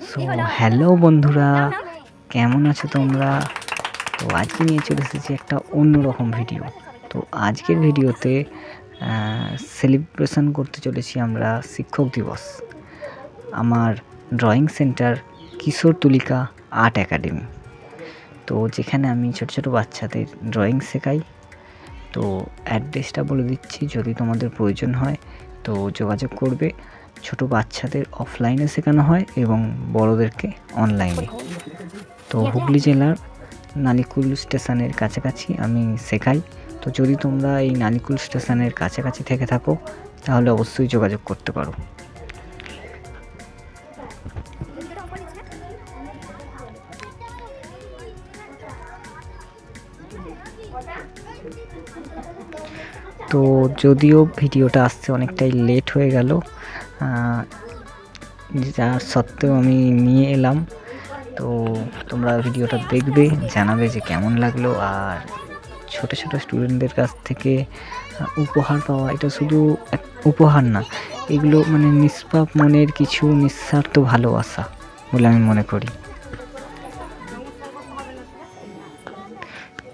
So hello বন্ধুরা, কেমন আছো তোমরা? তো আজকে নিয়ে চলে এসেছি একটা অন্যরকম ভিডিও। তো আজকের ভিডিওতে সেলিব্রেশন করতে চলেছি আমরা শিক্ষক দিবস। আমার ড্রয়িং সেন্টার কিশোর তুলিকা আর্ট একাডেমি, তো যেখানে আমি ছোট ছোট বাচ্চাদের ড্রয়িং শেখাই। তো অ্যাড্রেসটা বলে দিচ্ছি, যদি তোমাদের প্রয়োজন হয় তো যোগাযোগ করবে। ছোট বাচ্চাদের অফলাইনে শেখানো হয় এবং বড়দেরকে অনলাইনে। তো হুগলি জেলার নালিকুল স্টেশনের কাছাকাছি আমি শেখাই। তো যদি তোমরা এই নালিকুল স্টেশনের কাছাকাছি থেকে থাকো তাহলে অবশ্যই যোগাযোগ করতে পারো। তো যদিও ভিডিওটা আসতে অনেকটাই লেট হয়ে গেল, যা সত্ত্বেও আমি নিয়ে এলাম। তো তোমরা ভিডিওটা দেখবে, জানাবে যে কেমন লাগলো। আর ছোট ছোট স্টুডেন্টদের কাছ থেকে উপহার পাওয়া, এটা শুধু উপহার না, এগুলো মানে নিষ্পাপ মনের কিছু নিঃস্বার্থ ভালোবাসা বলে আমি মনে করি।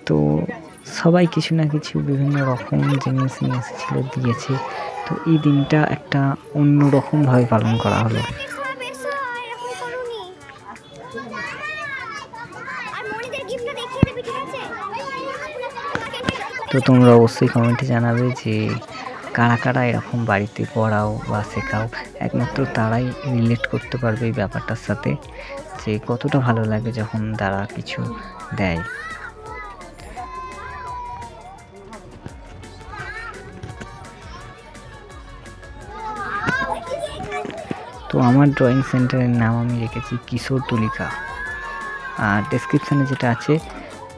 তো সবাই কিছু না কিছু বিভিন্ন রকম জিনিস নিয়ে এসেছিল, দিয়েছে। তো এই দিনটা একটা অন্য রকমভাবে পালন করা হলো। তো তোমরা অবশ্যই কমেন্টে জানাবে যে কারা কারা এরকম বাড়িতে পড়াও বা শেখাও। একমাত্র তারাই রিলেট করতে পারবে এই ব্যাপারটার সাথে, যে কতটা ভালো লাগে যখন তারা কিছু দেয়। তো আমার ড্রয়িং সেন্টারের নাম আমি রেখেছি কিশোর তুলিকা। আর ডেসক্রিপশানে যেটা আছে,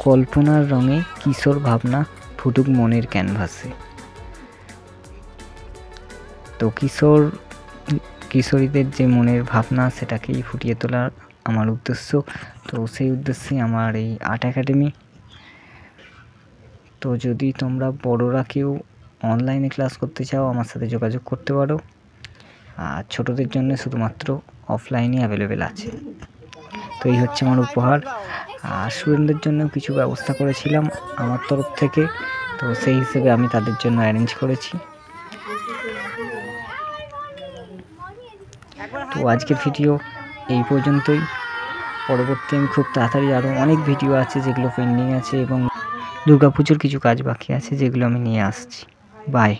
কল্পনার রঙে কিশোর ভাবনা ফুটুক মনের ক্যানভাসে। তো কিশোরীদের যে মনের ভাবনা সেটাকেই ফুটিয়ে তোলার আমার উদ্দেশ্য। তো সেই উদ্দেশ্যে আমার এই আর্ট একাডেমি। তো যদি তোমরা বড়রা কেউ অনলাইনে ক্লাস করতে চাও আমার সাথে যোগাযোগ করতে পারো। আর ছোটদের জন্য শুধুমাত্র অফলাইনে অ্যাভেলেবেল আছে। তো এই হচ্ছে আমার উপহার। আর স্টুডেন্টদের জন্য কিছু ব্যবস্থা করেছিলাম আমার তরফ থেকে, তো সেই হিসেবে আমি তাদের জন্য অ্যারেঞ্জ করেছি। তো আজকের ভিডিও এই পর্যন্তই। পরবর্তী আমি খুব তাড়াতাড়ি আরও অনেক ভিডিও আছে যেগুলো পেন্ডিং আছে, এবং দুর্গাপুজোর কিছু কাজ বাকি আছে যেগুলো আমি নিয়ে আসছি। বাই।